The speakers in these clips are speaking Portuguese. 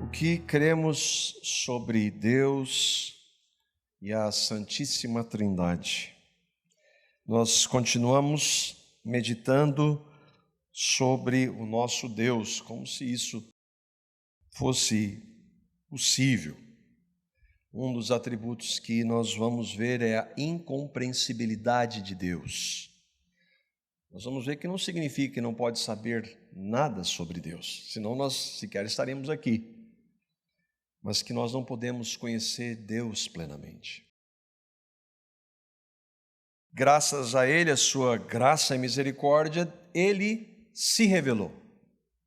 O que cremos sobre Deus e a Santíssima Trindade? Nós continuamos meditando sobre o nosso Deus, como se isso fosse possível. Um dos atributos que nós vamos ver é a incompreensibilidade de Deus. Nós vamos ver que não significa que não pode saber nada sobre Deus, senão nós sequer estaremos aqui. Mas que nós não podemos conhecer Deus plenamente. Graças a Ele, a sua graça e misericórdia, Ele se revelou.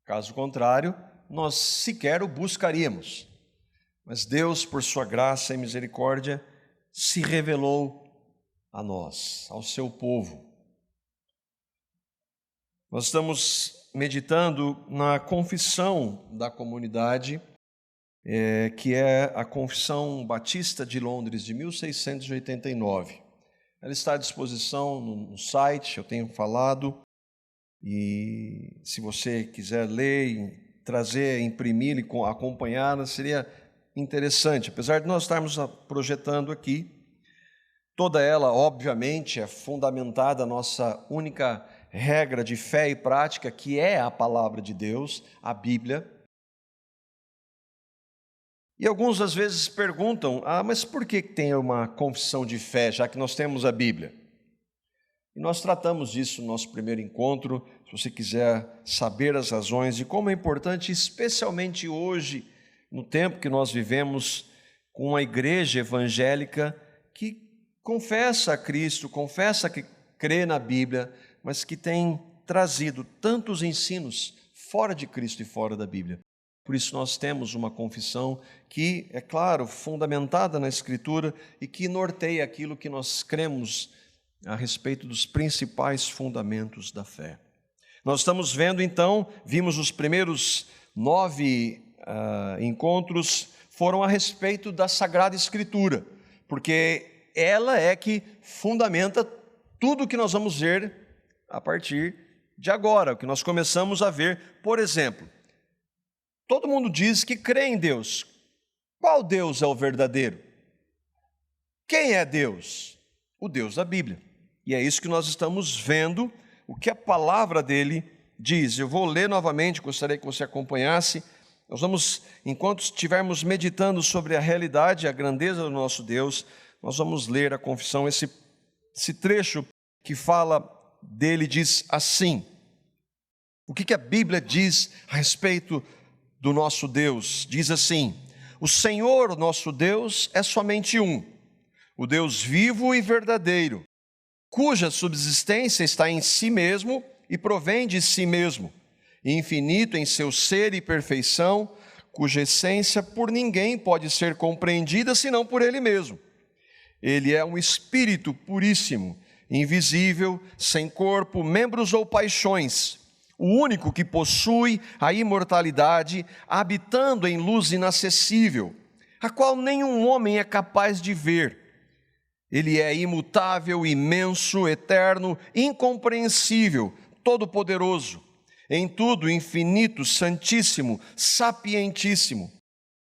Caso contrário, nós sequer o buscaríamos. Mas Deus, por sua graça e misericórdia, se revelou a nós, ao seu povo. Nós estamos meditando na confissão da comunidade, que é a Confissão Batista de Londres, de 1689. Ela está à disposição no site, eu tenho falado, e se você quiser ler, trazer, imprimir e acompanhar, seria interessante. Apesar de nós estarmos projetando aqui, toda ela, obviamente, é fundamentada na nossa única regra de fé e prática, que é a palavra de Deus, a Bíblia. E alguns às vezes perguntam, mas por que tem uma confissão de fé, já que nós temos a Bíblia? E nós tratamos disso no nosso primeiro encontro, se você quiser saber as razões de como é importante, especialmente hoje, no tempo que nós vivemos, com uma igreja evangélica que confessa a Cristo, confessa que crê na Bíblia, mas que tem trazido tantos ensinos fora de Cristo e fora da Bíblia. Por isso nós temos uma confissão que, é claro, fundamentada na Escritura e que norteia aquilo que nós cremos a respeito dos principais fundamentos da fé. Nós estamos vendo então, vimos os primeiros 9 encontros, foram a respeito da Sagrada Escritura, porque ela é que fundamenta tudo o que nós vamos ver a partir de agora, o que nós começamos a ver. Por exemplo, todo mundo diz que crê em Deus. Qual Deus é o verdadeiro? Quem é Deus? O Deus da Bíblia. E é isso que nós estamos vendo, o que a palavra dele diz. Eu vou ler novamente, gostaria que você acompanhasse. Nós vamos, enquanto estivermos meditando sobre a realidade e a grandeza do nosso Deus, nós vamos ler a confissão. Esse trecho que fala dele diz assim. O que a Bíblia diz a respeito do nosso Deus? Diz assim: o Senhor, o nosso Deus, é somente um, o Deus vivo e verdadeiro, cuja subsistência está em si mesmo e provém de si mesmo, infinito em seu ser e perfeição, cuja essência por ninguém pode ser compreendida senão por Ele mesmo. Ele é um Espírito puríssimo, invisível, sem corpo, membros ou paixões, o único que possui a imortalidade, habitando em luz inacessível, a qual nenhum homem é capaz de ver. Ele é imutável, imenso, eterno, incompreensível, todo-poderoso, em tudo infinito, santíssimo, sapientíssimo,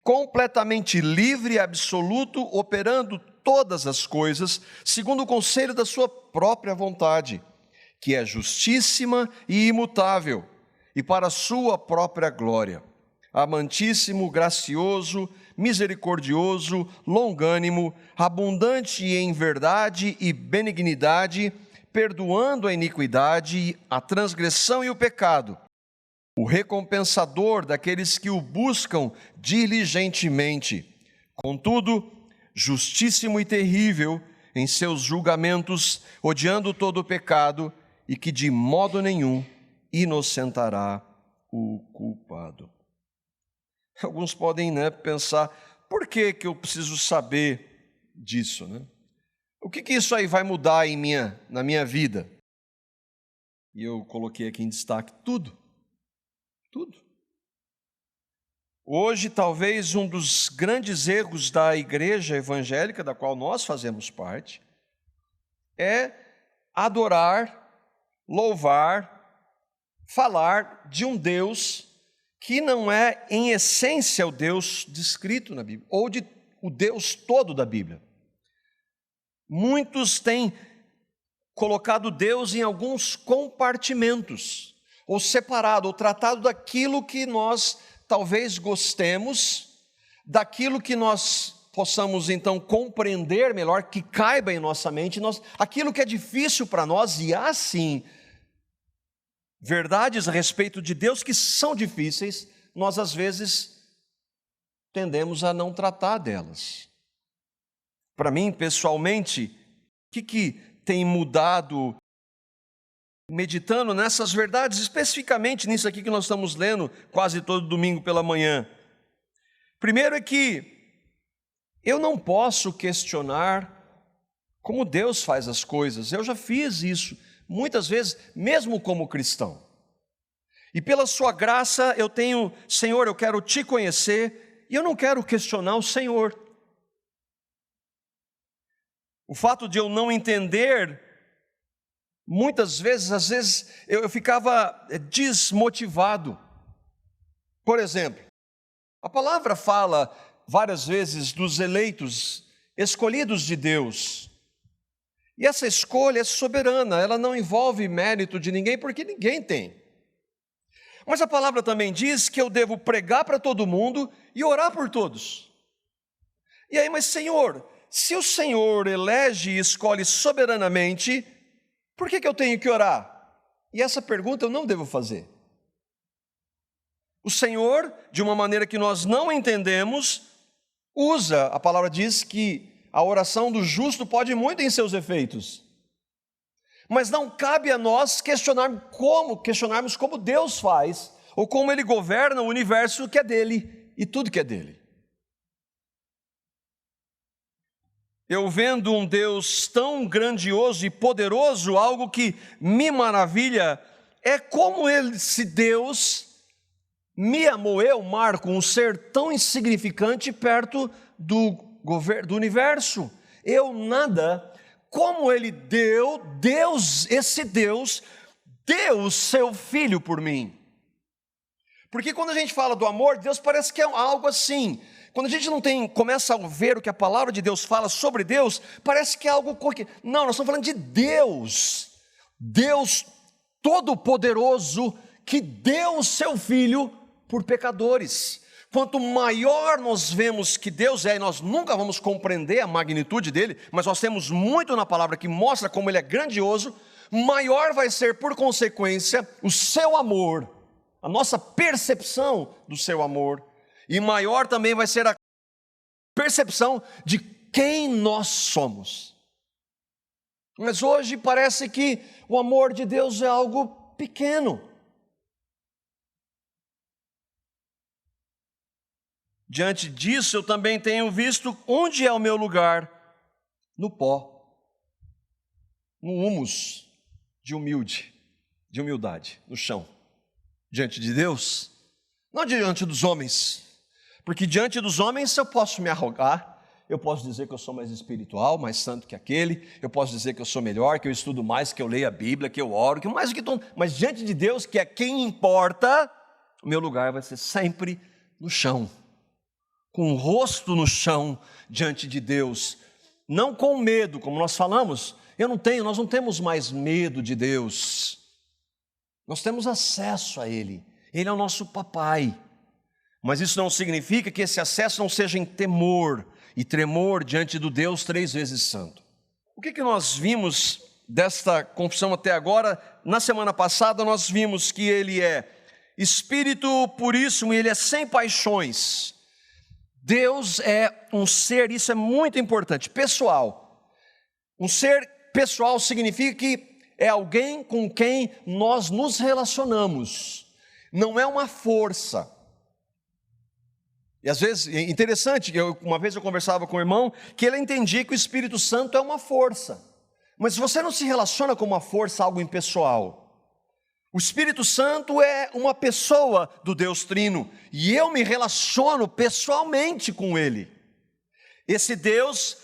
completamente livre e absoluto, operando todas as coisas segundo o conselho da sua própria vontade, que é justíssima e imutável, e para a sua própria glória. Amantíssimo, gracioso, misericordioso, longânimo, abundante em verdade e benignidade, perdoando a iniquidade, a transgressão e o pecado, o recompensador daqueles que o buscam diligentemente. Contudo, justíssimo e terrível em seus julgamentos, odiando todo o pecado, e que de modo nenhum inocentará o culpado. Alguns podem pensar, por que eu preciso saber disso? O que isso aí vai mudar na minha vida? E eu coloquei aqui em destaque tudo. Tudo. Hoje, talvez um dos grandes erros da igreja evangélica, da qual nós fazemos parte, é adorar, louvar, falar de um Deus que não é, em essência, o Deus descrito na Bíblia, ou o Deus todo da Bíblia. Muitos têm colocado Deus em alguns compartimentos, ou separado, ou tratado daquilo que nós talvez gostemos, daquilo que nós possamos então compreender melhor, que caiba em nossa mente, aquilo que é difícil para nós, e há sim verdades a respeito de Deus que são difíceis, nós às vezes tendemos a não tratar delas. Para mim, pessoalmente, o que tem mudado meditando nessas verdades, especificamente nisso aqui que nós estamos lendo quase todo domingo pela manhã? Primeiro é que eu não posso questionar como Deus faz as coisas. Eu já fiz isso muitas vezes, mesmo como cristão. E pela sua graça eu tenho, Senhor, eu quero te conhecer, e eu não quero questionar o Senhor. O fato de eu não entender, muitas vezes, às vezes, eu ficava desmotivado. Por exemplo, a palavra fala várias vezes dos eleitos, escolhidos de Deus. E essa escolha é soberana, ela não envolve mérito de ninguém, porque ninguém tem. Mas a palavra também diz que eu devo pregar para todo mundo e orar por todos. E aí, mas Senhor, se o Senhor elege e escolhe soberanamente, por que eu tenho que orar? E essa pergunta eu não devo fazer. O Senhor, de uma maneira que nós não entendemos, a palavra diz que a oração do justo pode muito em seus efeitos. Mas não cabe a nós questionarmos como Deus faz, ou como Ele governa o universo que é dele, e tudo que é dele. Eu vendo um Deus tão grandioso e poderoso, algo que me maravilha, é como esse Deus me amou, eu, Marco, um ser tão insignificante perto do universo. Eu nada, como Ele deu seu Filho por mim. Porque quando a gente fala do amor de Deus, parece que é algo assim. Quando a gente começa a ver o que a palavra de Deus fala sobre Deus, parece que é algo... Não, nós estamos falando de Deus. Deus Todo-Poderoso, que deu o seu Filho por pecadores. Quanto maior nós vemos que Deus é, e nós nunca vamos compreender a magnitude dele, mas nós temos muito na palavra que mostra como ele é grandioso, maior vai ser, por consequência, o seu amor, a nossa percepção do seu amor, e maior também vai ser a percepção de quem nós somos. Mas hoje parece que o amor de Deus é algo pequeno. Diante disso, eu também tenho visto onde é o meu lugar: no pó, no humus de humildade, no chão, diante de Deus, não diante dos homens, porque diante dos homens eu posso me arrogar, eu posso dizer que eu sou mais espiritual, mais santo que aquele, eu posso dizer que eu sou melhor, que eu estudo mais, que eu leio a Bíblia, que eu oro, que mais do que todo, mas diante de Deus, que é quem importa, o meu lugar vai ser sempre no chão, com o rosto no chão diante de Deus, não com medo, como nós falamos. Nós não temos mais medo de Deus, nós temos acesso a Ele, Ele é o nosso papai, mas isso não significa que esse acesso não seja em temor e tremor diante do Deus 3 vezes santo. O que nós vimos desta confissão até agora? Na semana passada nós vimos que Ele é Espírito puríssimo e Ele é sem paixões. Deus é um ser, isso é muito importante, pessoal. Um ser pessoal significa que é alguém com quem nós nos relacionamos, não é uma força. E às vezes, é interessante, uma vez eu conversava com um irmão, que ele entendia que o Espírito Santo é uma força. Mas se você não se relaciona com uma força, algo impessoal. O Espírito Santo é uma pessoa do Deus Trino, e eu me relaciono pessoalmente com Ele. Esse Deus,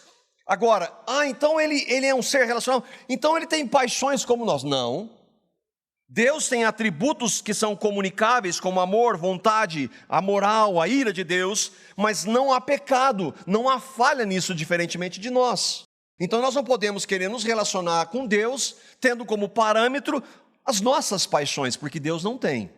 então ele é um ser relacional, então Ele tem paixões como nós. Não, Deus tem atributos que são comunicáveis, como amor, vontade, a moral, a ira de Deus, mas não há pecado, não há falha nisso, diferentemente de nós. Então nós não podemos querer nos relacionar com Deus, tendo como parâmetro as nossas paixões, porque Deus não tem.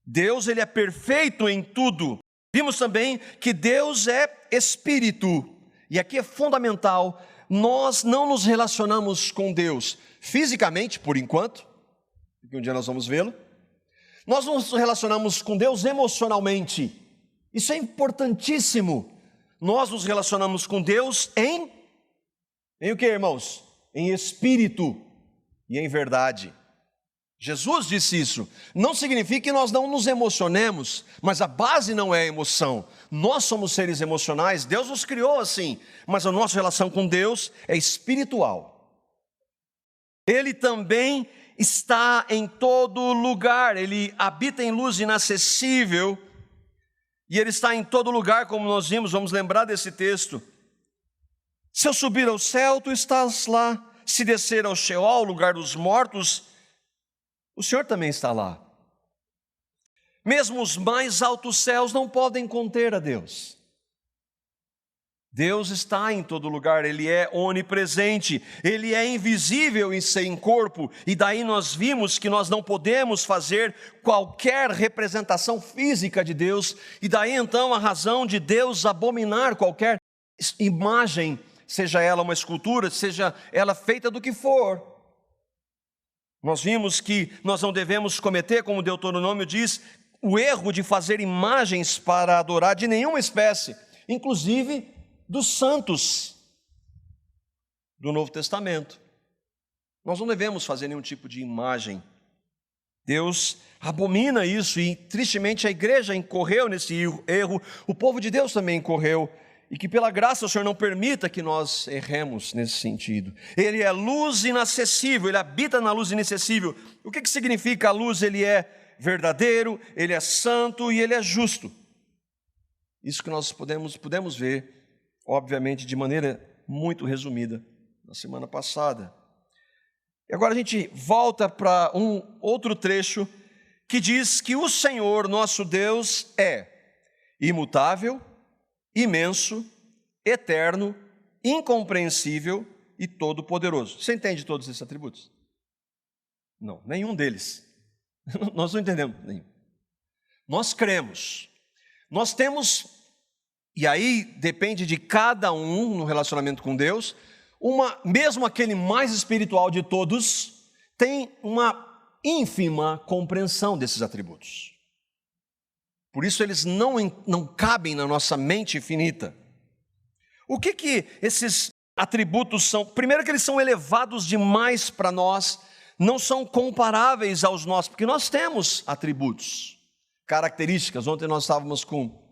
Deus, ele é perfeito em tudo. Vimos também que Deus é espírito, e aqui é fundamental, nós não nos relacionamos com Deus fisicamente, por enquanto, porque um dia nós vamos vê-lo. Nós nos relacionamos com Deus emocionalmente. Isso é importantíssimo. Nós nos relacionamos com Deus em o que, irmãos? Em espírito e em verdade. Jesus disse isso. Não significa que nós não nos emocionemos, mas a base não é a emoção. Nós somos seres emocionais, Deus nos criou assim, mas a nossa relação com Deus é espiritual. Ele também está em todo lugar, ele habita em luz inacessível, e ele está em todo lugar, como nós vimos, vamos lembrar desse texto. Se eu subir ao céu, tu estás lá. Se descer ao Sheol, lugar dos mortos, o Senhor também está lá. Mesmo os mais altos céus não podem conter a Deus. Deus está em todo lugar, Ele é onipresente, Ele é invisível em sem corpo, e daí nós vimos que nós não podemos fazer qualquer representação física de Deus, e daí então a razão de Deus abominar qualquer imagem, seja ela uma escultura, seja ela feita do que for. Nós vimos que nós não devemos cometer, como Deuteronômio diz, o erro de fazer imagens para adorar de nenhuma espécie, inclusive dos santos do Novo Testamento. Nós não devemos fazer nenhum tipo de imagem. Deus abomina isso e tristemente a igreja incorreu nesse erro, o povo de Deus também incorreu, e que pela graça o Senhor não permita que nós erremos nesse sentido. Ele é luz inacessível, Ele habita na luz inacessível. O que significa a luz? Ele é verdadeiro, Ele é santo e Ele é justo. Isso que nós podemos ver, obviamente, de maneira muito resumida, na semana passada. E agora a gente volta para um outro trecho que diz que o Senhor, nosso Deus, é imutável, imenso, eterno, incompreensível e todo-poderoso. Você entende todos esses atributos? Não, nenhum deles. Nós não entendemos nenhum. Nós cremos. Nós temos... E aí depende de cada um no relacionamento com Deus, mesmo aquele mais espiritual de todos, tem uma ínfima compreensão desses atributos. Por isso eles não cabem na nossa mente finita. O que esses atributos são? Primeiro que eles são elevados demais para nós, não são comparáveis aos nossos, porque nós temos atributos, características. Ontem nós estávamos com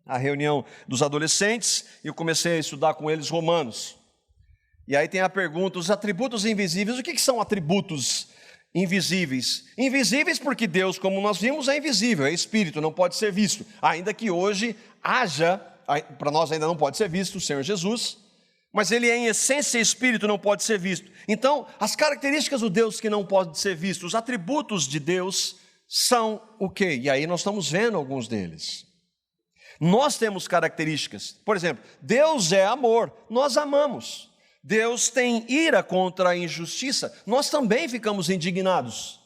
a reunião dos adolescentes, e eu comecei a estudar com eles Romanos. E aí tem a pergunta, os atributos invisíveis, o que são atributos invisíveis? Invisíveis porque Deus, como nós vimos, é invisível, é espírito, não pode ser visto. Ainda que hoje haja, para nós ainda não pode ser visto, o Senhor Jesus, mas Ele é em essência espírito, não pode ser visto. Então, as características do Deus que não pode ser visto, os atributos de Deus são o quê? E aí nós estamos vendo alguns deles. Nós temos características, por exemplo, Deus é amor, nós amamos. Deus tem ira contra a injustiça, nós também ficamos indignados.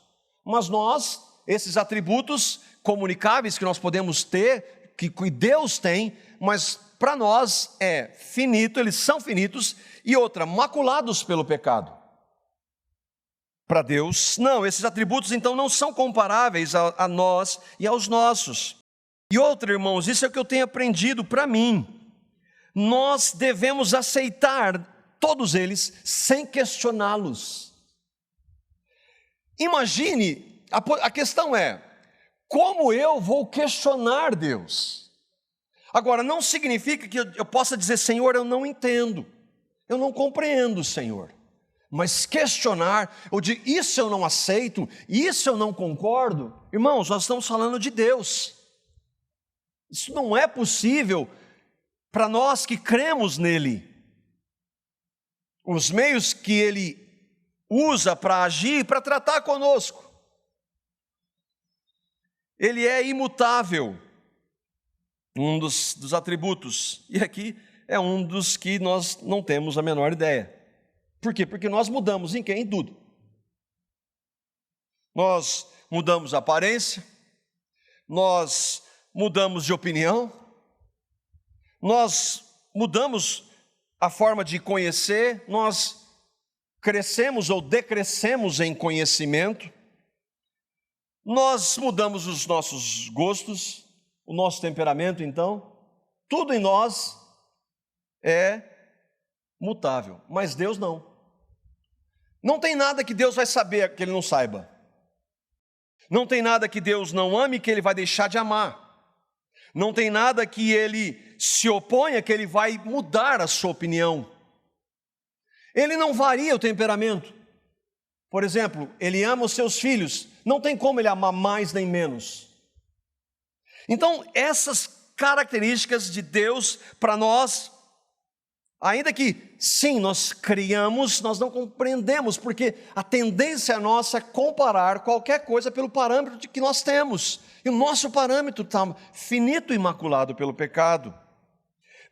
Mas nós, esses atributos comunicáveis que nós podemos ter, que Deus tem, mas para nós é finito, eles são finitos, e outra, maculados pelo pecado. Para Deus, não, esses atributos então não são comparáveis a nós e aos nossos. E outra, irmãos, isso é o que eu tenho aprendido para mim. Nós devemos aceitar todos eles sem questioná-los. Imagine, a questão é, como eu vou questionar Deus? Agora, não significa que eu possa dizer, Senhor, eu não entendo, eu não compreendo, Senhor. Mas questionar, ou de isso eu não aceito, isso eu não concordo, irmãos, nós estamos falando de Deus. Isso não é possível para nós que cremos nele. Os meios que ele usa para agir, para tratar conosco. Ele é imutável, um dos atributos. E aqui é um dos que nós não temos a menor ideia. Por quê? Porque nós mudamos em quem? Em tudo. Nós mudamos a aparência, nós mudamos de opinião, nós mudamos a forma de conhecer, nós crescemos ou decrescemos em conhecimento, nós mudamos os nossos gostos, o nosso temperamento, então, tudo em nós é mutável, mas Deus não. Não tem nada que Deus vai saber que Ele não saiba. Não tem nada que Deus não ame que Ele vai deixar de amar. Não tem nada que Ele se oponha que Ele vai mudar a sua opinião. Ele não varia o temperamento. Por exemplo, Ele ama os seus filhos. Não tem como Ele amar mais nem menos. Então, essas características de Deus para nós, ainda que, sim, nós criamos, nós não compreendemos, porque a tendência nossa é comparar qualquer coisa pelo parâmetro que nós temos. E o nosso parâmetro está finito e imaculado pelo pecado.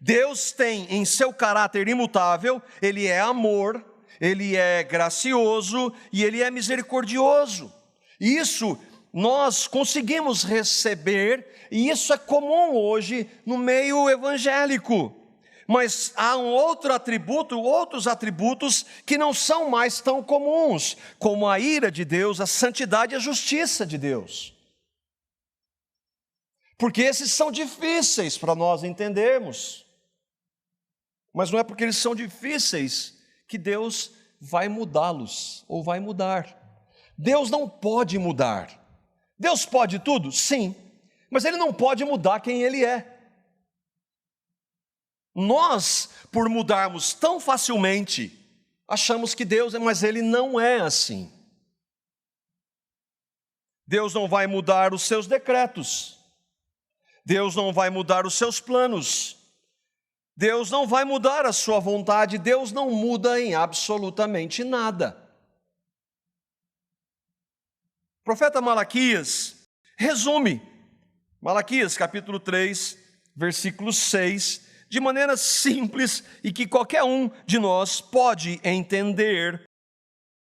Deus tem em seu caráter imutável, Ele é amor, Ele é gracioso e Ele é misericordioso. E isso nós conseguimos receber, e isso é comum hoje no meio evangélico. Mas há outros atributos que não são mais tão comuns, como a ira de Deus, a santidade e a justiça de Deus. Porque esses são difíceis para nós entendermos. Mas não é porque eles são difíceis que Deus vai mudá-los ou vai mudar. Deus não pode mudar. Deus pode tudo? Sim. Mas Ele não pode mudar quem Ele é. Nós, por mudarmos tão facilmente, achamos que Deus é, mas Ele não é assim. Deus não vai mudar os seus decretos. Deus não vai mudar os seus planos. Deus não vai mudar a sua vontade. Deus não muda em absolutamente nada. O profeta Malaquias resume, Malaquias capítulo 3, versículo 6, de maneira simples e que qualquer um de nós pode entender.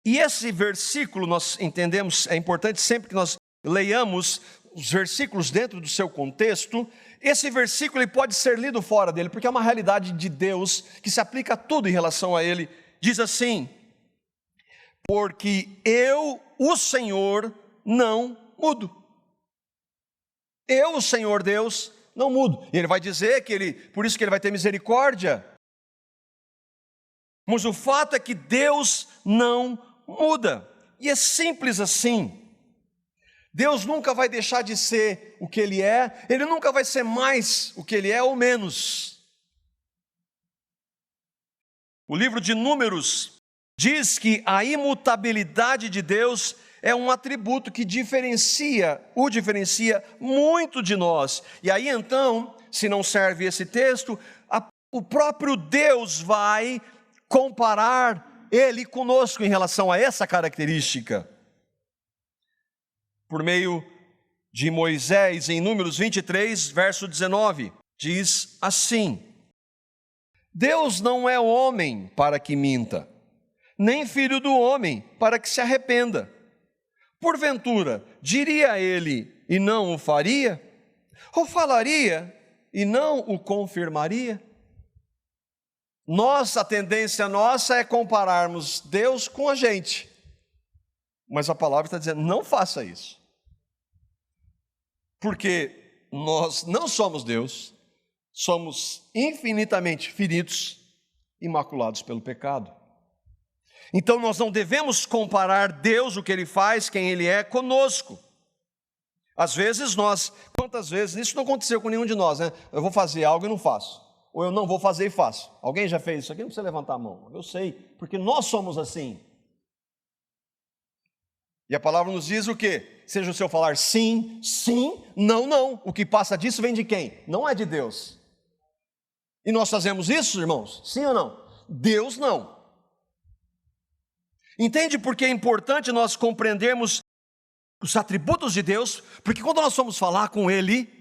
E esse versículo nós entendemos, é importante sempre que nós leiamos os versículos dentro do seu contexto. Esse versículo ele pode ser lido fora dele, porque é uma realidade de Deus que se aplica a tudo em relação a ele. Diz assim: porque eu, o Senhor, não mudo. Eu, o Senhor Deus, não mudo. E ele vai dizer que por isso que ele vai ter misericórdia. Mas o fato é que Deus não muda. E é simples assim. Deus nunca vai deixar de ser o que Ele é, Ele nunca vai ser mais o que Ele é ou menos. O livro de Números diz que a imutabilidade de Deus é um atributo que o diferencia muito de nós. E aí então, se não serve esse texto, o próprio Deus vai comparar Ele conosco em relação a essa característica. Por meio de Moisés, em Números 23, verso 19, diz assim: Deus não é homem para que minta, nem filho do homem para que se arrependa. Porventura, diria ele e não o faria? Ou falaria e não o confirmaria? A tendência nossa é compararmos Deus com a gente. Mas a palavra está dizendo, não faça isso. Porque nós não somos Deus, somos infinitamente finitos, imaculados pelo pecado. Então nós não devemos comparar Deus, o que Ele faz, quem Ele é, conosco. Às vezes quantas vezes, isso não aconteceu com nenhum de nós, né? Eu vou fazer algo e não faço. Ou eu não vou fazer e faço. Alguém já fez isso aqui? Não precisa levantar a mão. Eu sei, porque nós somos assim. E a palavra nos diz o quê? Seja o seu falar sim, sim, não, não. O que passa disso vem de quem? Não é de Deus. E nós fazemos isso, irmãos? Sim ou não? Deus não. Entende por que é importante nós compreendermos os atributos de Deus, porque quando nós vamos falar com Ele,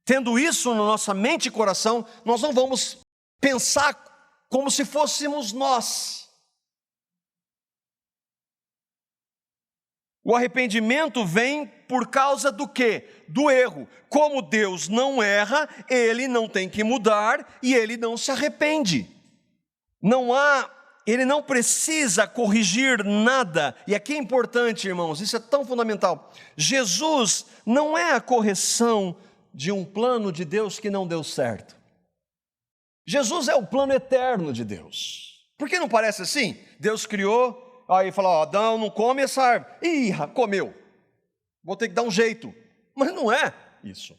tendo isso na nossa mente e coração, nós não vamos pensar como se fôssemos nós. O arrependimento vem por causa do quê? Do erro. Como Deus não erra, Ele não tem que mudar e Ele não se arrepende. Ele não precisa corrigir nada. E aqui é importante, irmãos, isso é tão fundamental. Jesus não é a correção de um plano de Deus que não deu certo. Jesus é o plano eterno de Deus. Por que não parece assim? Deus criou, aí falou, Adão, não come essa árvore. Ih, comeu. Vou ter que dar um jeito. Mas não é isso.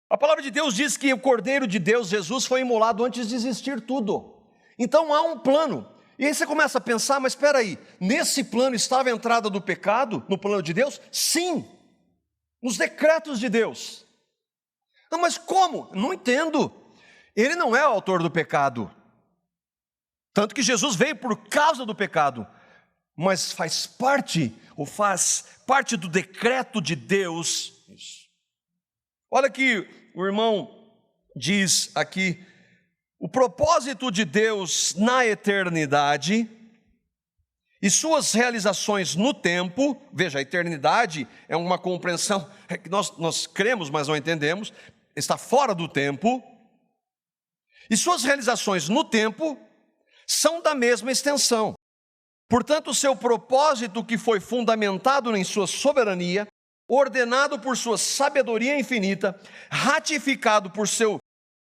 A palavra de Deus diz que o Cordeiro de Deus, Jesus, foi imolado antes de existir tudo. Então há um plano. E aí você começa a pensar, mas espera aí, nesse plano estava a entrada do pecado, no plano de Deus? Sim, nos decretos de Deus. Não, mas como? Não entendo. Ele não é o autor do pecado. Tanto que Jesus veio por causa do pecado. Mas faz parte do decreto de Deus. Isso. Olha que o irmão diz aqui, o propósito de Deus na eternidade e suas realizações no tempo, veja, a eternidade é uma compreensão que nós cremos, mas não entendemos, está fora do tempo, e suas realizações no tempo são da mesma extensão. Portanto, o seu propósito, que foi fundamentado em sua soberania, ordenado por sua sabedoria infinita, ratificado por seu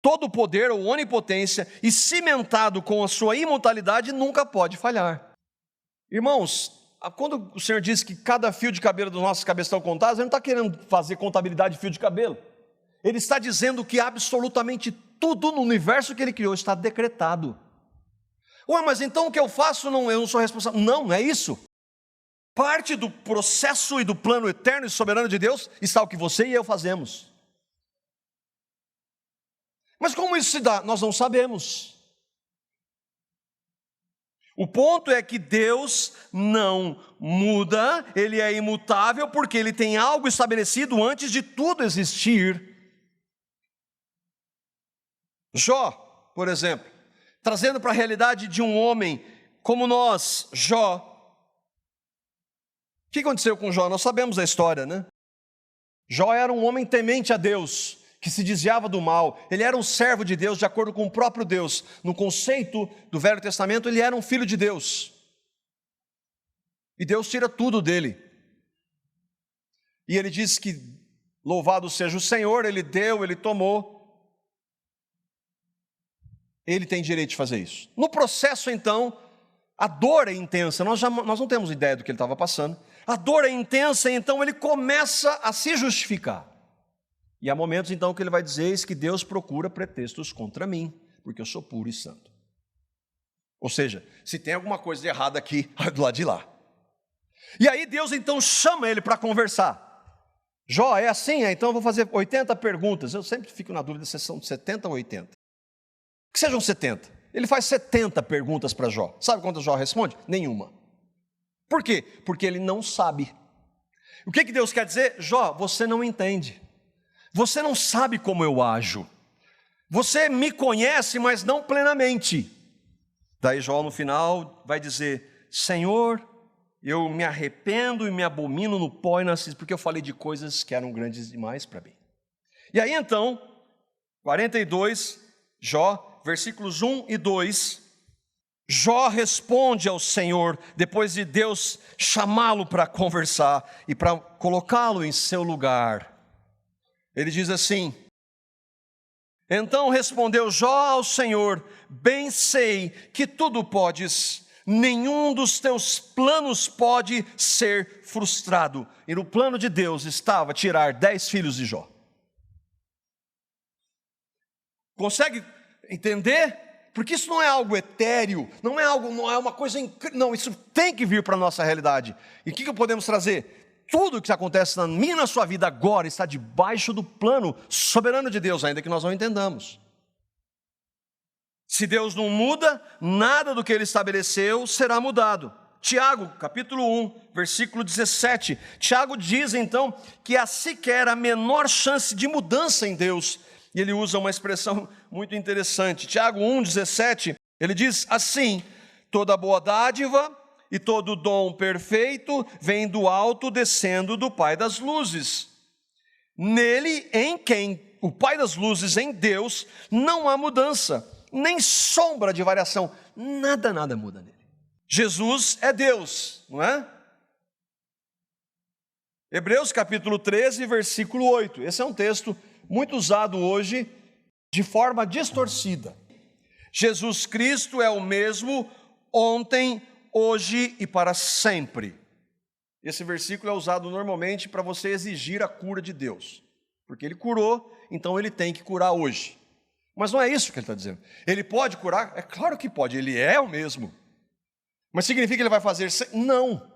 todo o poder ou onipotência e cimentado com a sua imortalidade, nunca pode falhar. Irmãos, quando o Senhor diz que cada fio de cabelo dos nossos cabeças estão contados, Ele não está querendo fazer contabilidade de fio de cabelo. Ele está dizendo que absolutamente tudo no universo que Ele criou está decretado. Ué, mas então o que eu faço, eu não sou responsável. Não é isso. Parte do processo e do plano eterno e soberano de Deus está o que você e eu fazemos. Mas como isso se dá? Nós não sabemos. O ponto é que Deus não muda, Ele é imutável, porque Ele tem algo estabelecido antes de tudo existir. Jó, por exemplo, trazendo para a realidade de um homem como nós, Jó. O que aconteceu com Jó? Nós sabemos a história, né? Jó era um homem temente a Deus, que se desviava do mal. Ele era um servo de Deus de acordo com o próprio Deus. No conceito do Velho Testamento, ele era um filho de Deus. E Deus tira tudo dele. E ele diz que louvado seja o Senhor, Ele deu, Ele tomou. Ele tem direito de fazer isso. No processo, então, a dor é intensa. Nós não temos ideia do que ele estava passando. A dor é intensa, então ele começa a se justificar. E há momentos, então, que ele vai dizer que Deus procura pretextos contra mim, porque eu sou puro e santo. Ou seja, se tem alguma coisa de errada aqui, do lado de lá. E aí Deus, então, chama ele para conversar. Jó, é assim? Então eu vou fazer 80 perguntas. Eu sempre fico na dúvida se são 70 ou 80. Que sejam 70. Ele faz 70 perguntas para Jó. Sabe quantas Jó responde? Nenhuma. Por quê? Porque ele não sabe. O que Deus quer dizer? Jó, você não entende. Você não sabe como eu ajo. Você me conhece, mas não plenamente. Daí Jó no final vai dizer, Senhor, eu me arrependo e me abomino no pó e na cinza, porque eu falei de coisas que eram grandes demais para mim. E aí então, 42, Jó, versículos 1 e 2, Jó responde ao Senhor, depois de Deus chamá-lo para conversar e para colocá-lo em seu lugar. Ele diz assim, então respondeu Jó ao Senhor, bem sei que tudo podes, nenhum dos teus planos pode ser frustrado. E no plano de Deus estava tirar 10 filhos de Jó. Consegue entender? Porque isso não é algo etéreo, não é uma coisa incrível, não, isso tem que vir para a nossa realidade. E o que podemos trazer? Tudo que acontece na minha e na sua vida agora está debaixo do plano soberano de Deus, ainda que nós não entendamos. Se Deus não muda, nada do que Ele estabeleceu será mudado. Tiago, capítulo 1, versículo 17. Tiago diz então que há sequer a menor chance de mudança em Deus. E ele usa uma expressão muito interessante. Tiago 1, 17, ele diz assim: toda boa dádiva e todo dom perfeito vem do alto, descendo do Pai das luzes. Nele, em quem, o Pai das luzes, em Deus, não há mudança, nem sombra de variação. Nada muda nele. Jesus é Deus, não é? Hebreus capítulo 13, versículo 8. Esse é um texto muito usado hoje de forma distorcida. Jesus Cristo é o mesmo ontem, hoje e para sempre. Esse versículo é usado normalmente para você exigir a cura de Deus. Porque Ele curou, então Ele tem que curar hoje. Mas não é isso que Ele está dizendo. Ele pode curar? É claro que pode, Ele é o mesmo. Mas significa que Ele vai fazer? Não.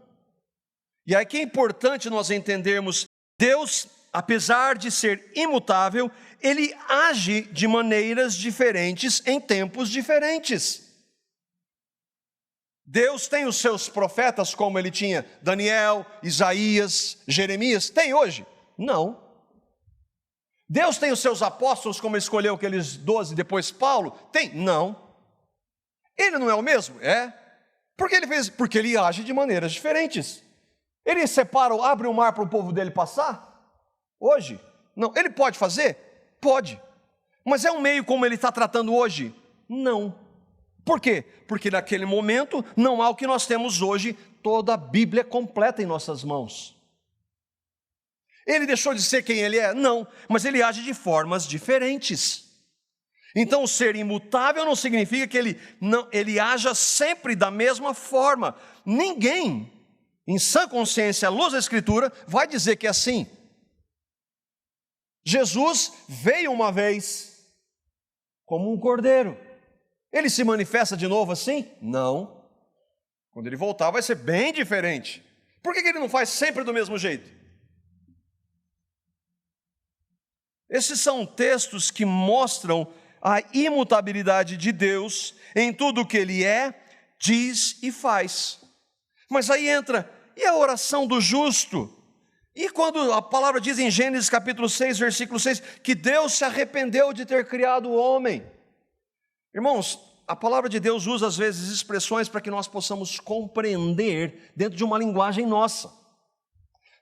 E aqui é importante nós entendermos, Deus, apesar de ser imutável, Ele age de maneiras diferentes em tempos diferentes. Deus tem os seus profetas como Ele tinha Daniel, Isaías, Jeremias? Tem hoje? Não. Deus tem os seus apóstolos como Ele escolheu aqueles 12 depois Paulo? Tem? Não. Ele não é o mesmo? É. Por que Ele fez? Porque Ele age de maneiras diferentes. Ele separa, abre o mar para o povo dele passar? Hoje? Não. Ele pode fazer? Pode. Mas é um meio como Ele está tratando hoje? Não. Por quê? Porque naquele momento não há o que nós temos hoje, toda a Bíblia completa em nossas mãos. Ele deixou de ser quem Ele é? Não. Mas Ele age de formas diferentes. Então, ser imutável não significa que ele haja sempre da mesma forma. Ninguém, em sã consciência, à luz da Escritura, vai dizer que é assim. Jesus veio uma vez como um cordeiro. Ele se manifesta de novo assim? Não. Quando Ele voltar vai ser bem diferente. Por que Ele não faz sempre do mesmo jeito? Esses são textos que mostram a imutabilidade de Deus em tudo o que Ele é, diz e faz. Mas aí entra, e a oração do justo? E quando a palavra diz em Gênesis capítulo 6, versículo 6, que Deus se arrependeu de ter criado o homem. Irmãos, a palavra de Deus usa às vezes expressões para que nós possamos compreender dentro de uma linguagem nossa.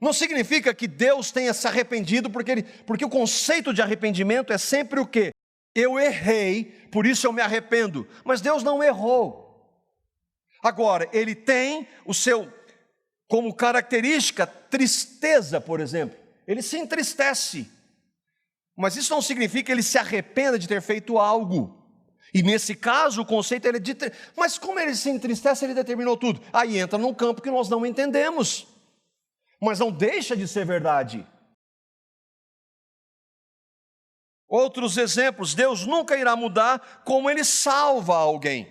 Não significa que Deus tenha se arrependido, porque o conceito de arrependimento é sempre o quê? Eu errei, por isso eu me arrependo. Mas Deus não errou. Agora, Ele tem o seu, como característica, tristeza, por exemplo. Ele se entristece. Mas isso não significa que Ele se arrependa de ter feito algo. E nesse caso, o conceito é de... Mas como Ele se entristece, Ele determinou tudo. Aí entra num campo que nós não entendemos. Mas não deixa de ser verdade. Outros exemplos, Deus nunca irá mudar como Ele salva alguém.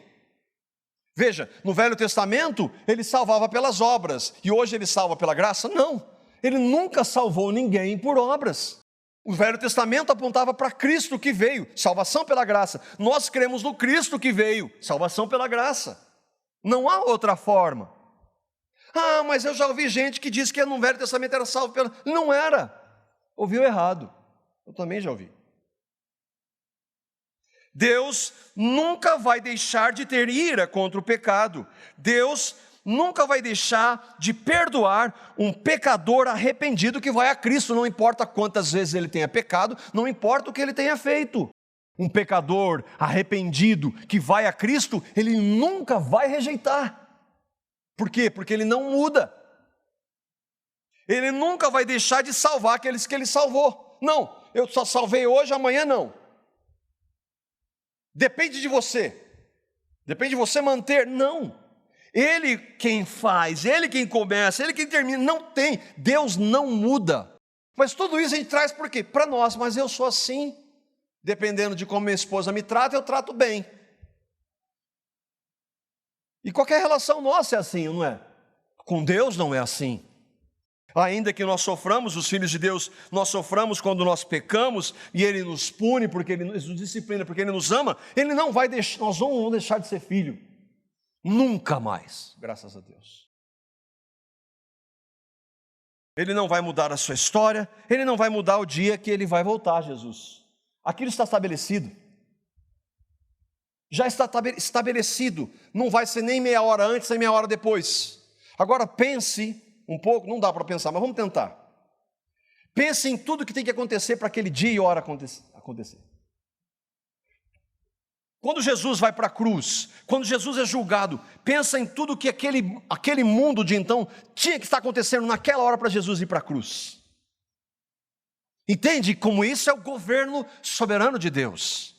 Veja, no Velho Testamento, Ele salvava pelas obras, e hoje Ele salva pela graça? Não, Ele nunca salvou ninguém por obras. O Velho Testamento apontava para Cristo que veio, salvação pela graça. Nós cremos no Cristo que veio, salvação pela graça. Não há outra forma. Ah, mas eu já ouvi gente que disse que no Velho Testamento era salvo pela... Não era, ouviu errado. Eu também já ouvi. Deus nunca vai deixar de ter ira contra o pecado. Deus nunca vai deixar de perdoar um pecador arrependido que vai a Cristo. Não importa quantas vezes ele tenha pecado, não importa o que ele tenha feito. Um pecador arrependido que vai a Cristo, Ele nunca vai rejeitar. Por quê? Porque Ele não muda. Ele nunca vai deixar de salvar aqueles que Ele salvou. Não, eu só salvei hoje, amanhã não. Depende de você. Depende de você manter. Não. Ele quem faz, Ele quem começa, Ele quem termina. Não tem. Deus não muda. Mas tudo isso a gente traz por quê? Para nós. Mas eu sou assim. Dependendo de como minha esposa me trata, eu trato bem. E qualquer relação nossa é assim, não é? Com Deus não é assim. Ainda que nós soframos, os filhos de Deus, nós soframos quando nós pecamos, e Ele nos pune, porque Ele nos disciplina, porque Ele nos ama, Ele não vai deixar, nós não vamos deixar de ser filho. Nunca mais, graças a Deus. Ele não vai mudar a sua história, Ele não vai mudar o dia que Ele vai voltar, Jesus. Aquilo está estabelecido. Já está estabelecido. Não vai ser nem meia hora antes, nem meia hora depois. Agora pense um pouco, não dá para pensar, mas vamos tentar. Pense em tudo que tem que acontecer para aquele dia e hora acontecer. Quando Jesus vai para a cruz, quando Jesus é julgado, pensa em tudo que aquele mundo de então tinha que estar acontecendo naquela hora para Jesus ir para a cruz. Entende como isso é o governo soberano de Deus?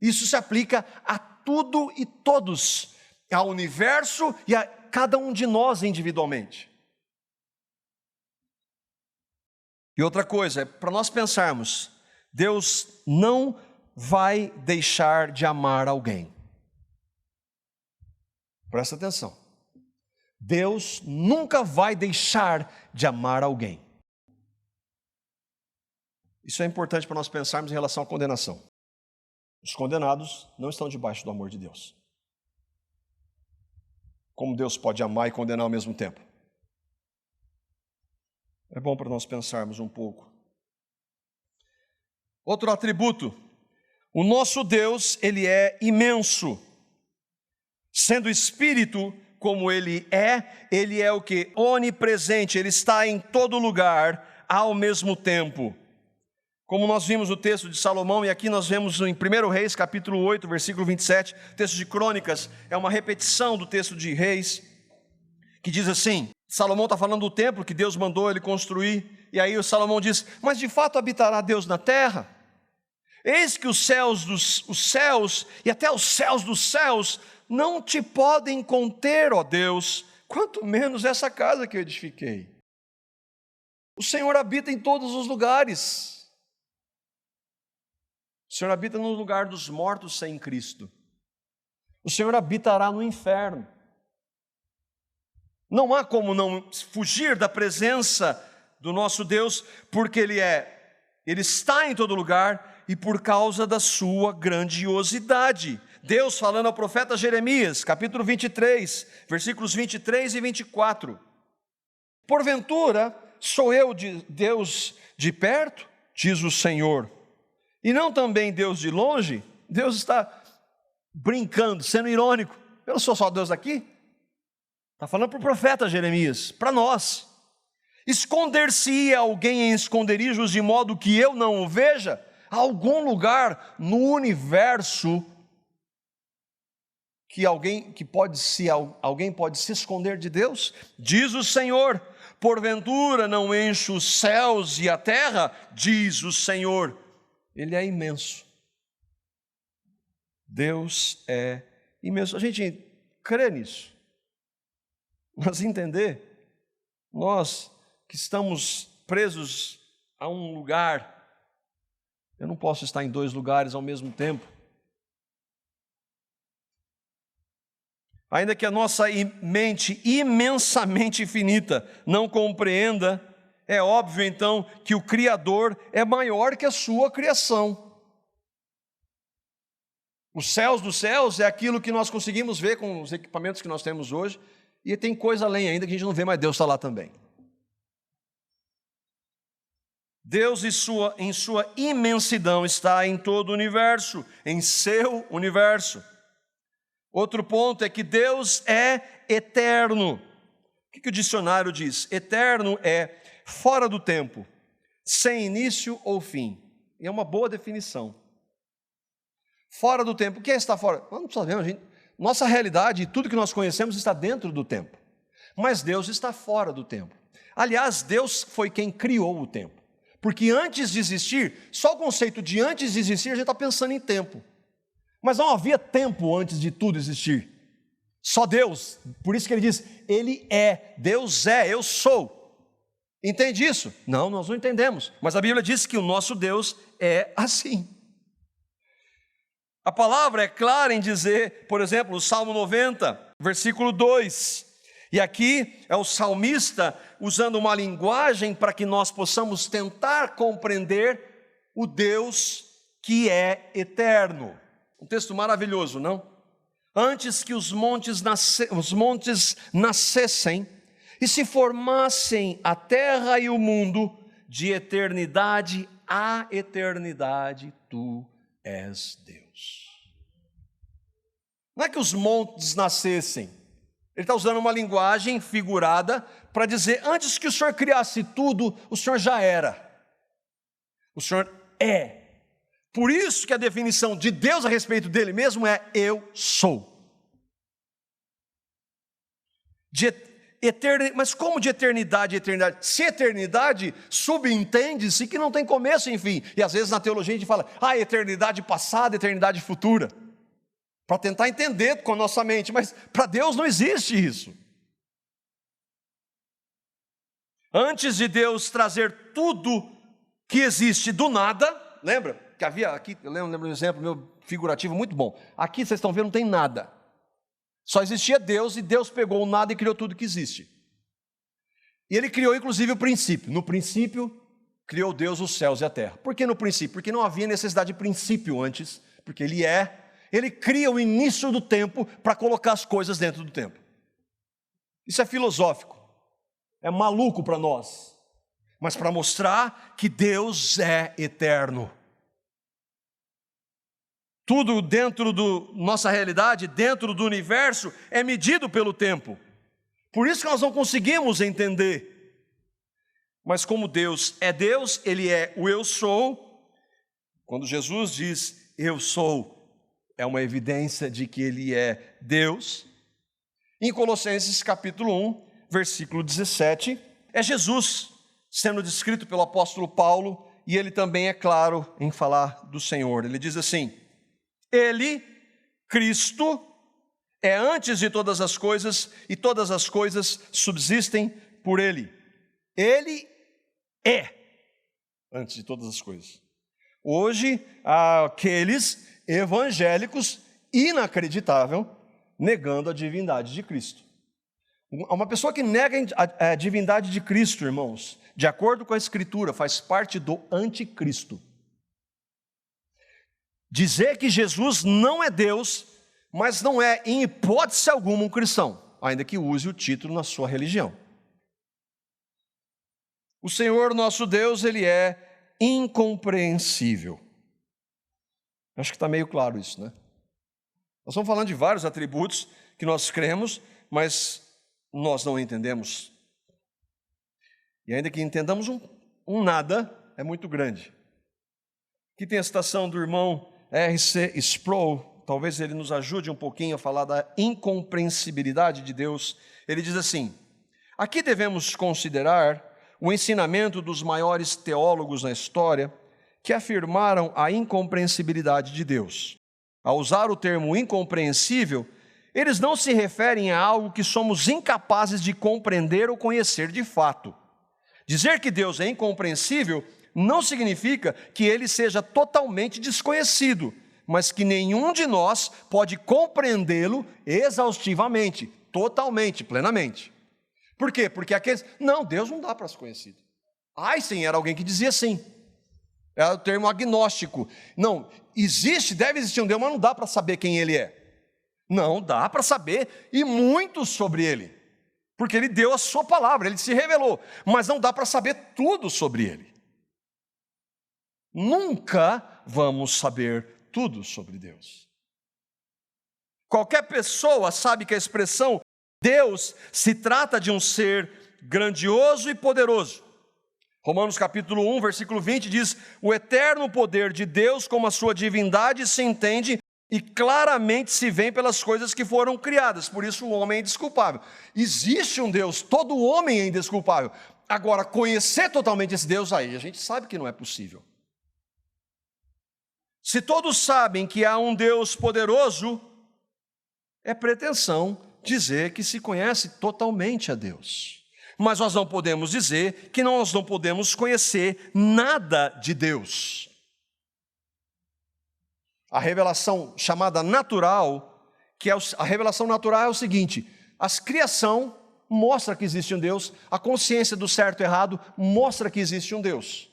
Isso se aplica a tudo e todos, ao universo e a cada um de nós individualmente. E outra coisa, é para nós pensarmos, Deus não vai deixar de amar alguém. Presta atenção. Deus nunca vai deixar de amar alguém. Isso é importante para nós pensarmos em relação à condenação. Os condenados não estão debaixo do amor de Deus. Como Deus pode amar e condenar ao mesmo tempo? É bom para nós pensarmos um pouco. Outro atributo. O nosso Deus, Ele é imenso. Sendo Espírito como Ele é o que? Onipresente, Ele está em todo lugar ao mesmo tempo. Como nós vimos no texto de Salomão, e aqui nós vemos em 1 Reis, capítulo 8, versículo 27, texto de Crônicas, é uma repetição do texto de Reis, que diz assim, Salomão está falando do templo que Deus mandou ele construir, e aí o Salomão diz, mas de fato habitará Deus na terra? Eis que os céus e até os céus dos céus não te podem conter, ó Deus, quanto menos essa casa que eu edifiquei. O Senhor habita em todos os lugares. O Senhor habita no lugar dos mortos sem Cristo. O Senhor habitará no inferno. Não há como não fugir da presença do nosso Deus, porque Ele está em todo lugar e por causa da sua grandiosidade. Deus falando ao profeta Jeremias, capítulo 23, versículos 23 e 24. Porventura, sou eu Deus de perto, diz o Senhor, e não também Deus de longe? Deus está brincando, sendo irônico. Eu não sou só Deus daqui? Está falando para o profeta Jeremias, para nós. Esconder-se-ia alguém em esconderijos de modo que eu não o veja? Há algum lugar no universo que alguém pode se esconder de Deus? Diz o Senhor, porventura não encho os céus e a terra? Diz o Senhor. Ele é imenso. Deus é imenso. A gente crê nisso. Mas entender, nós que estamos presos a um lugar, eu não posso estar em dois lugares ao mesmo tempo. Ainda que a nossa mente imensamente finita não compreenda, é óbvio então que o Criador é maior que a sua criação. Os céus dos céus é aquilo que nós conseguimos ver com os equipamentos que nós temos hoje, e tem coisa além ainda que a gente não vê, mas Deus está lá também. Deus em sua imensidão está em todo o universo, em seu universo. Outro ponto é que Deus é eterno. O que o dicionário diz? Eterno é fora do tempo, sem início ou fim. E é uma boa definição. Fora do tempo. O que é estar fora? Nós não sabemos, nossa realidade e tudo que nós conhecemos está dentro do tempo. Mas Deus está fora do tempo. Aliás, Deus foi quem criou o tempo. Porque antes de existir, só o conceito de antes de existir, a gente está pensando em tempo. Mas não havia tempo antes de tudo existir. Só Deus. Por isso que ele diz, Ele é, Deus é, eu sou. Entende isso? Não, nós não entendemos. Mas a Bíblia diz que o nosso Deus é assim. A palavra é clara em dizer, por exemplo, o Salmo 90, versículo 2. E aqui é o salmista usando uma linguagem para que nós possamos tentar compreender o Deus que é eterno. Um texto maravilhoso, não? antes que os montes nascessem e se formassem a terra e o mundo, de eternidade a eternidade, tu és Deus. Não é que os montes nascessem, ele está usando uma linguagem figurada para dizer, antes que o Senhor criasse tudo, o Senhor já era. O Senhor é. Por isso que a definição de Deus a respeito dele mesmo é eu sou. Mas como de eternidade a eternidade? Se eternidade, subentende-se que não tem começo e fim. E às vezes na teologia a gente fala, eternidade passada, eternidade futura. Para tentar entender com a nossa mente, mas para Deus não existe isso. Antes de Deus trazer tudo que existe do nada, lembra que havia aqui, eu lembro um exemplo meu figurativo muito bom. Aqui vocês estão vendo, não tem nada. Só existia Deus e Deus pegou o nada e criou tudo que existe. E ele criou inclusive o princípio. No princípio, criou Deus os céus e a terra. Por que no princípio? Porque não havia necessidade de princípio antes, porque ele cria o início do tempo para colocar as coisas dentro do tempo. Isso é filosófico, é maluco para nós, mas para mostrar que Deus é eterno. Tudo dentro da nossa realidade, dentro do universo, é medido pelo tempo. Por isso que nós não conseguimos entender. Mas como Deus, Ele é o eu sou. Quando Jesus diz eu sou, é uma evidência de que Ele é Deus. Em Colossenses capítulo 1, versículo 17, é Jesus sendo descrito pelo apóstolo Paulo, e ele também é claro em falar do Senhor. Ele diz assim, Ele, Cristo, é antes de todas as coisas, e todas as coisas subsistem por Ele. Ele é antes de todas as coisas. Hoje, há aqueles evangélicos inacreditável negando a divindade de Cristo. Uma pessoa que nega a divindade de Cristo, irmãos, de acordo com a Escritura, faz parte do anticristo. Dizer que Jesus não é Deus, mas não é, em hipótese alguma, um cristão, ainda que use o título na sua religião. O Senhor nosso Deus, Ele é incompreensível. Acho que está meio claro isso, né? Nós estamos falando de vários atributos que nós cremos, mas nós não entendemos. E ainda que entendamos um nada, é muito grande. Aqui tem a citação do irmão R.C. Sproul, talvez ele nos ajude um pouquinho a falar da incompreensibilidade de Deus. Ele diz assim, aqui devemos considerar o ensinamento dos maiores teólogos na história que afirmaram a incompreensibilidade de Deus. Ao usar o termo incompreensível, eles não se referem a algo que somos incapazes de compreender ou conhecer de fato. Dizer que Deus é incompreensível não significa que Ele seja totalmente desconhecido, mas que nenhum de nós pode compreendê-lo exaustivamente, totalmente, plenamente. Por quê? Porque aqueles... Não, Deus não dá para ser conhecido. Einstein era alguém que dizia assim. É o termo agnóstico. Não, deve existir um Deus, mas não dá para saber quem Ele é. Não, dá para saber e muito sobre Ele. Porque Ele deu a sua palavra, Ele se revelou. Mas não dá para saber tudo sobre Ele. Nunca vamos saber tudo sobre Deus. Qualquer pessoa sabe que a expressão Deus se trata de um ser grandioso e poderoso. Romanos capítulo 1, versículo 20 diz, o eterno poder de Deus como a sua divindade se entende e claramente se vê pelas coisas que foram criadas, por isso o homem é indesculpável. Existe um Deus, todo homem é indesculpável. Agora, conhecer totalmente esse Deus aí, a gente sabe que não é possível. Se todos sabem que há um Deus poderoso, é pretensão dizer que se conhece totalmente a Deus. Mas nós não podemos dizer que nós não podemos conhecer nada de Deus. A revelação chamada natural, a revelação natural é o seguinte, a criação mostra que existe um Deus, a consciência do certo e errado mostra que existe um Deus.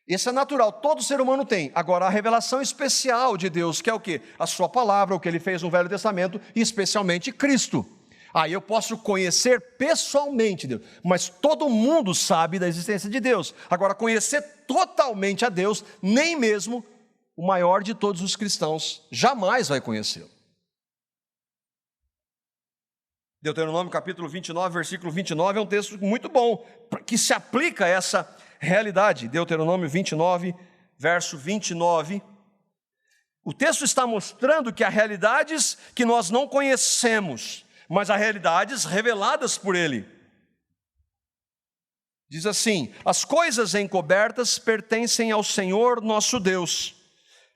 Isso é natural, todo ser humano tem. Agora, a revelação especial de Deus, que é o quê? A sua palavra, o que ele fez no Velho Testamento, e especialmente Cristo. Aí eu posso conhecer pessoalmente Deus, mas todo mundo sabe da existência de Deus. Agora, conhecer totalmente a Deus, nem mesmo o maior de todos os cristãos jamais vai conhecê-lo. Deuteronômio capítulo 29, versículo 29 é um texto muito bom, que se aplica a essa realidade. Deuteronômio 29, verso 29. O texto está mostrando que há realidades que nós não conhecemos, mas há realidades reveladas por Ele. Diz assim: as coisas encobertas pertencem ao Senhor nosso Deus,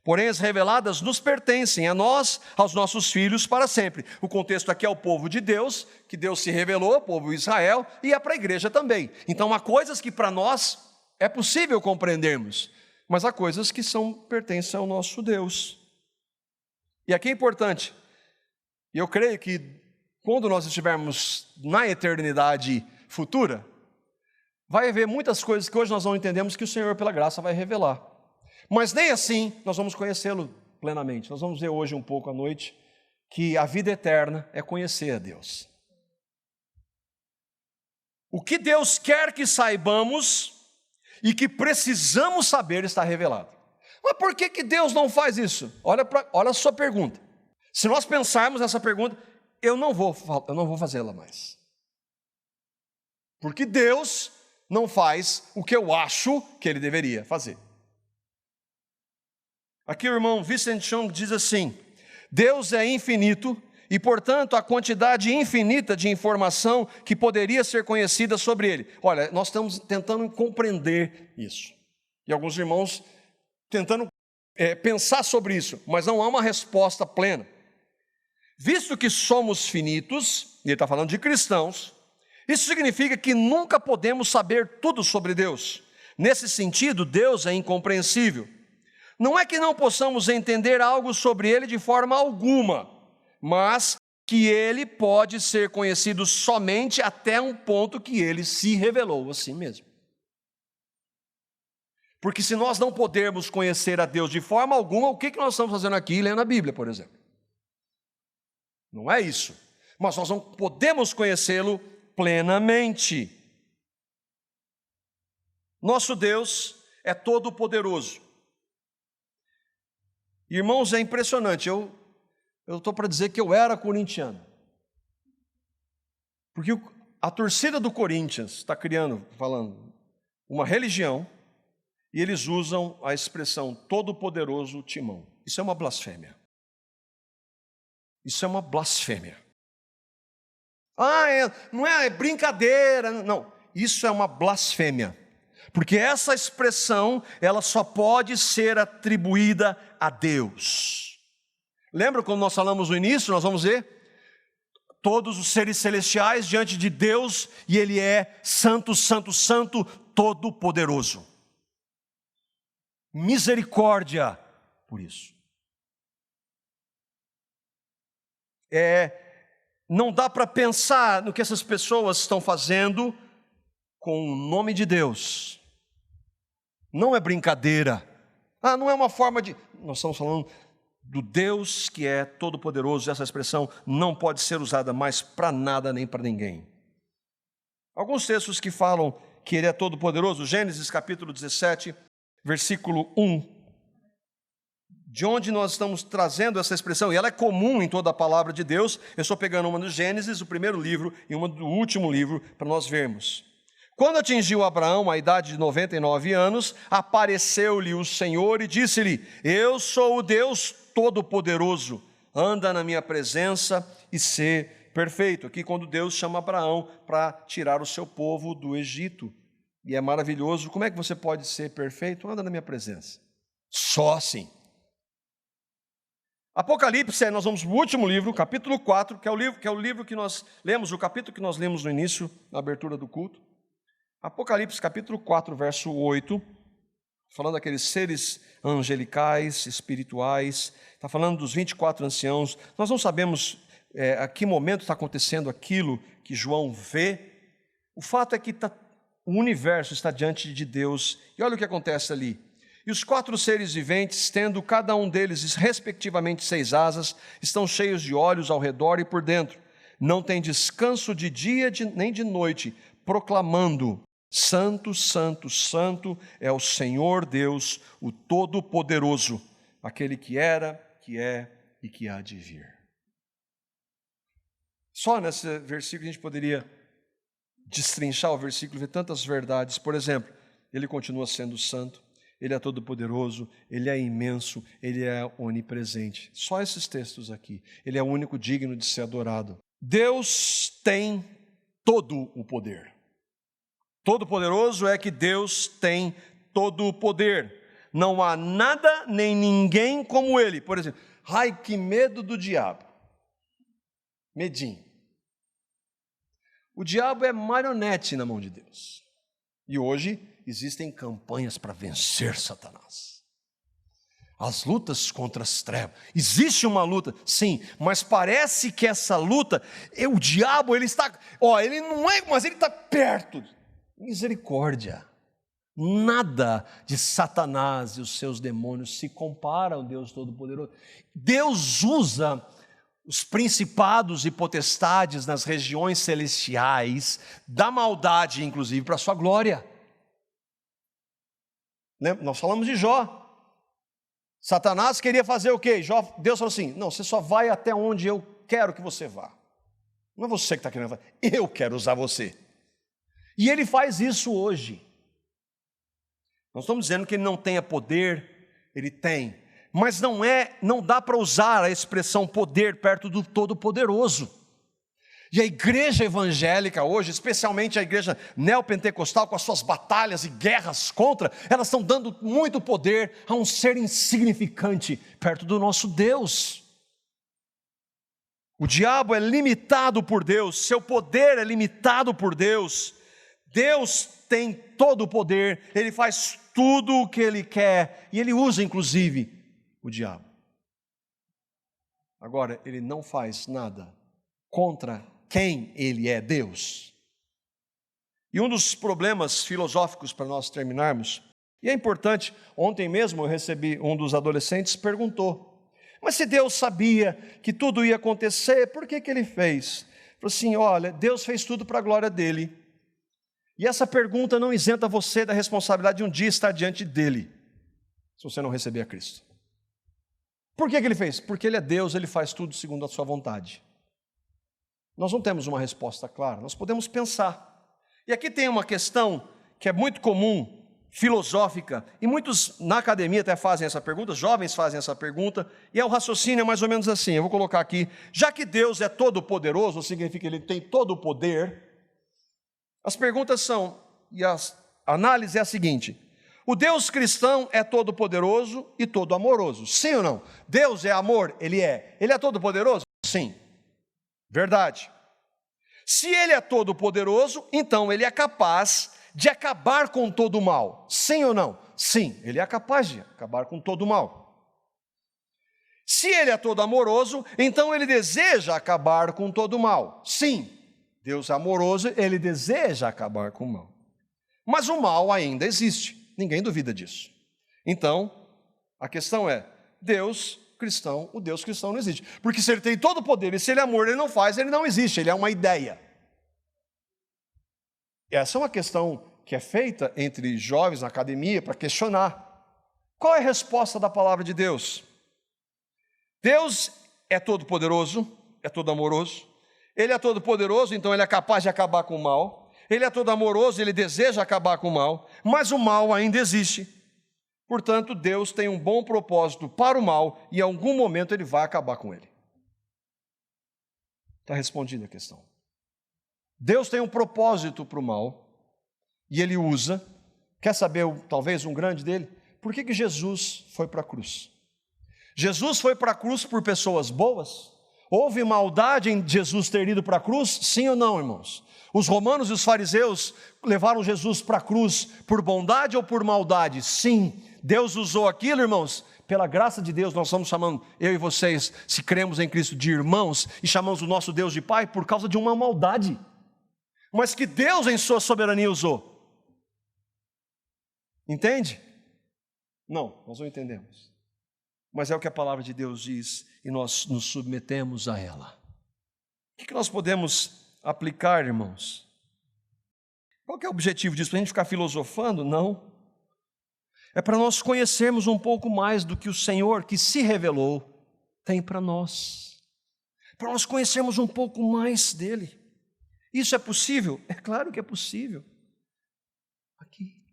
porém as reveladas nos pertencem a nós, aos nossos filhos para sempre. O contexto aqui é o povo de Deus, que Deus se revelou, o povo de Israel, e é para a igreja também. Então há coisas que para nós é possível compreendermos, mas há coisas que pertencem ao nosso Deus. E aqui é importante, e eu creio que quando nós estivermos na eternidade futura, vai haver muitas coisas que hoje nós não entendemos que o Senhor, pela graça, vai revelar. Mas nem assim nós vamos conhecê-lo plenamente. Nós vamos ver hoje um pouco à noite que a vida eterna é conhecer a Deus. O que Deus quer que saibamos e que precisamos saber está revelado. Mas por que Deus não faz isso? Olha a sua pergunta. Se nós pensarmos nessa pergunta, eu não vou fazê-la mais. Porque Deus não faz o que eu acho que Ele deveria fazer. Aqui o irmão Vincent Chung diz assim: Deus é infinito e, portanto, a quantidade infinita de informação que poderia ser conhecida sobre Ele. Olha, nós estamos tentando compreender isso. E alguns irmãos tentando pensar sobre isso, mas não há uma resposta plena. Visto que somos finitos, e ele está falando de cristãos, isso significa que nunca podemos saber tudo sobre Deus. Nesse sentido, Deus é incompreensível. Não é que não possamos entender algo sobre Ele de forma alguma, mas que Ele pode ser conhecido somente até um ponto que Ele se revelou a si mesmo. Porque se nós não pudermos conhecer a Deus de forma alguma, o que nós estamos fazendo aqui lendo a Bíblia, por exemplo? Não é isso. Mas nós não podemos conhecê-lo plenamente. Nosso Deus é todo-poderoso. Irmãos, é impressionante. Eu estou para dizer que eu era corintiano. Porque a torcida do Corinthians está falando, uma religião, e eles usam a expressão todo-poderoso Timão. Isso é uma blasfêmia. Isso é uma blasfêmia. Não é brincadeira. Não, isso é uma blasfêmia. Porque essa expressão, ela só pode ser atribuída a Deus. Lembra quando nós falamos no início, nós vamos ver? Todos os seres celestiais diante de Deus, e Ele é santo, santo, santo, todo-poderoso. Misericórdia por isso. Não dá para pensar no que essas pessoas estão fazendo com o nome de Deus. Não é brincadeira. Não é uma forma de... Nós estamos falando do Deus que é todo-poderoso. Essa expressão não pode ser usada mais para nada nem para ninguém. Alguns textos que falam que Ele é todo-poderoso. Gênesis capítulo 17, versículo 1. De onde nós estamos trazendo essa expressão, e ela é comum em toda a palavra de Deus. Eu estou pegando uma do Gênesis, o primeiro livro, e uma do último livro, para nós vermos. Quando atingiu Abraão a idade de 99 anos, apareceu-lhe o Senhor e disse-lhe: eu sou o Deus Todo-Poderoso, anda na minha presença e sê perfeito. Aqui quando Deus chama Abraão para tirar o seu povo do Egito, e é maravilhoso. Como é que você pode ser perfeito? Anda na minha presença. Só assim. Apocalipse, nós vamos para o último livro, capítulo 4, que é o livro que nós lemos, o capítulo que nós lemos no início, na abertura do culto. Apocalipse, capítulo 4, verso 8, falando daqueles seres angelicais, espirituais, está falando dos 24 anciãos. Nós não sabemos a que momento está acontecendo aquilo que João vê. O fato é que está o universo está diante de Deus, e olha o que acontece ali. E os 4 seres viventes, tendo cada um deles respectivamente 6 asas, estão cheios de olhos ao redor e por dentro. Não tem descanso de dia nem de noite, proclamando: Santo, Santo, Santo é o Senhor Deus, o Todo-Poderoso, aquele que era, que é e que há de vir. Só nesse versículo a gente poderia destrinchar o versículo e ver tantas verdades. Por exemplo, ele continua sendo santo, ele é todo-poderoso, ele é imenso, ele é onipresente. Só esses textos aqui. Ele é o único digno de ser adorado. Deus tem todo o poder. Todo-poderoso é que Deus tem todo o poder. Não há nada nem ninguém como Ele. Por exemplo, ai, que medo do diabo. Medinho. O diabo é marionete na mão de Deus. E hoje existem campanhas para vencer Satanás. As lutas contra as trevas. Existe uma luta, sim, mas parece que essa luta, o diabo, ele está, ele não é, mas ele está perto. Misericórdia. Nada de Satanás e os seus demônios se compara ao Deus Todo-Poderoso. Deus usa os principados e potestades nas regiões celestiais, da maldade, inclusive, para a sua glória. Nós falamos de Jó. Satanás queria fazer o quê? Deus falou assim: não, você só vai até onde eu quero que você vá. Não é você que está querendo fazer, eu quero usar você. E ele faz isso hoje. Nós estamos dizendo que ele não tenha poder, ele tem. Mas não dá para usar a expressão poder perto do Todo-Poderoso. E a igreja evangélica hoje, especialmente a igreja neopentecostal, com as suas batalhas e guerras contra, elas estão dando muito poder a um ser insignificante perto do nosso Deus. O diabo é limitado por Deus, seu poder é limitado por Deus. Deus tem todo o poder, Ele faz tudo o que Ele quer, e Ele usa inclusive o diabo. Agora, Ele não faz nada contra quem Ele é, Deus. E um dos problemas filosóficos para nós terminarmos, e é importante, ontem mesmo eu recebi, um dos adolescentes perguntou: mas se Deus sabia que tudo ia acontecer, por que Ele fez? Falei assim: olha, Deus fez tudo para a glória dEle. E essa pergunta não isenta você da responsabilidade de um dia estar diante dEle, se você não receber a Cristo. Por que Ele fez? Porque Ele é Deus, Ele faz tudo segundo a sua vontade. Nós não temos uma resposta clara, nós podemos pensar. E aqui tem uma questão que é muito comum, filosófica, e muitos na academia até fazem essa pergunta, jovens fazem essa pergunta, e o raciocínio é mais ou menos assim, eu vou colocar aqui: já que Deus é todo poderoso, significa que Ele tem todo o poder. As perguntas são, e a análise é a seguinte: o Deus cristão é todo poderoso e todo amoroso, sim ou não? Deus é amor? Ele é. Ele é todo poderoso? Sim. Verdade. Se Ele é todo poderoso, então Ele é capaz de acabar com todo o mal, sim ou não? Sim, Ele é capaz de acabar com todo o mal. Se Ele é todo amoroso, então Ele deseja acabar com todo o mal, sim. Deus é amoroso, Ele deseja acabar com o mal. Mas o mal ainda existe, ninguém duvida disso. Então, a questão é: Deus cristão, o Deus cristão não existe. Porque se Ele tem todo o poder e se Ele é amor, Ele não faz, Ele não existe, Ele é uma ideia. Essa é uma questão que é feita entre jovens na academia para questionar. Qual é a resposta da palavra de Deus? Deus é todo poderoso, é todo amoroso. Ele é todo poderoso, então Ele é capaz de acabar com o mal. Ele é todo amoroso, Ele deseja acabar com o mal, mas o mal ainda existe. Portanto, Deus tem um bom propósito para o mal e em algum momento Ele vai acabar com ele. Está respondida a questão. Deus tem um propósito para o mal e Ele usa. Quer saber talvez um grande dele? Por que Jesus foi para a cruz? Jesus foi para a cruz por pessoas boas? Houve maldade em Jesus ter ido para a cruz? Sim ou não, irmãos? Os romanos e os fariseus levaram Jesus para a cruz por bondade ou por maldade? Sim. Deus usou aquilo, irmãos, pela graça de Deus. Nós estamos chamando, eu e vocês, se cremos em Cristo, de irmãos, e chamamos o nosso Deus de Pai por causa de uma maldade, mas que Deus em sua soberania usou. Entende? Não, nós não entendemos. Mas é o que a palavra de Deus diz e nós nos submetemos a ela. O que nós podemos aplicar, irmãos? Qual que é o objetivo disso? Para a gente ficar filosofando? Não. É para nós conhecermos um pouco mais do que o Senhor, que se revelou, tem para nós. Para nós conhecermos um pouco mais dele. Isso é possível? É claro que é possível. Aqui,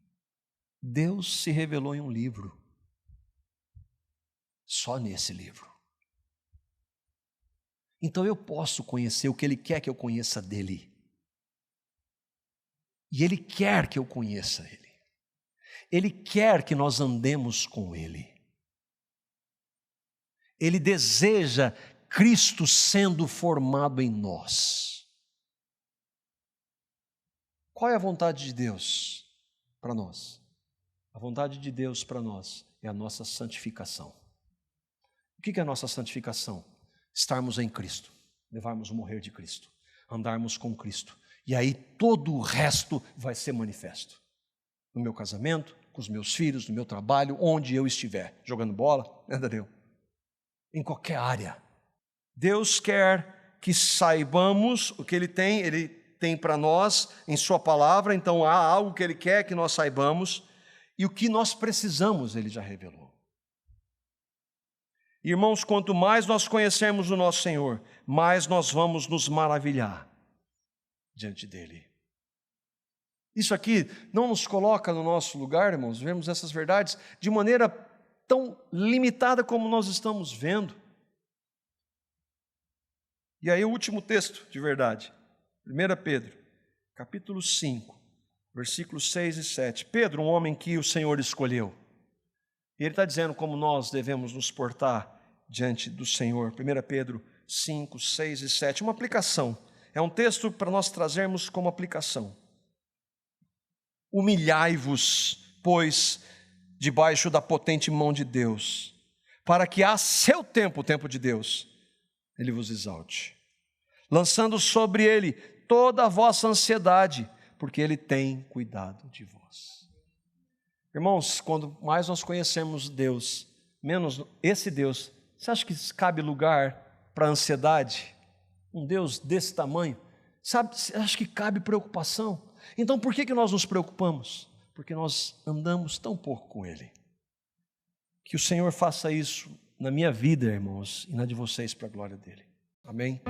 Deus se revelou em um livro. Só nesse livro. Então eu posso conhecer o que Ele quer que eu conheça dele. E Ele quer que eu conheça Ele. Ele quer que nós andemos com Ele. Ele deseja Cristo sendo formado em nós. Qual é a vontade de Deus para nós? A vontade de Deus para nós é a nossa santificação. O que é a nossa santificação? Estarmos em Cristo, levarmos o morrer de Cristo, andarmos com Cristo. E aí todo o resto vai ser manifesto. No meu casamento, com os meus filhos, no meu trabalho, onde eu estiver. Jogando bola, entendeu? Em qualquer área. Deus quer que saibamos o que Ele tem para nós em Sua palavra. Então há algo que Ele quer que nós saibamos. E o que nós precisamos, Ele já revelou. Irmãos, quanto mais nós conhecermos o nosso Senhor, mais nós vamos nos maravilhar diante dEle. Isso aqui não nos coloca no nosso lugar, irmãos, vemos essas verdades de maneira tão limitada como nós estamos vendo. E aí o último texto de verdade, 1 Pedro, capítulo 5, versículos 6 e 7. Pedro, um homem que o Senhor escolheu. E ele está dizendo como nós devemos nos portar diante do Senhor. 1 Pedro 5, 6 e 7. Uma aplicação. É um texto para nós trazermos como aplicação. Humilhai-vos, pois, debaixo da potente mão de Deus, para que a seu tempo, o tempo de Deus, Ele vos exalte, lançando sobre Ele toda a vossa ansiedade, porque Ele tem cuidado de vós. Irmãos, quando mais nós conhecemos Deus, menos esse Deus, você acha que cabe lugar para ansiedade? Um Deus desse tamanho? Você acha que cabe preocupação? Então por que nós nos preocupamos? Porque nós andamos tão pouco com Ele. Que o Senhor faça isso na minha vida, irmãos, e na de vocês para a glória dEle. Amém?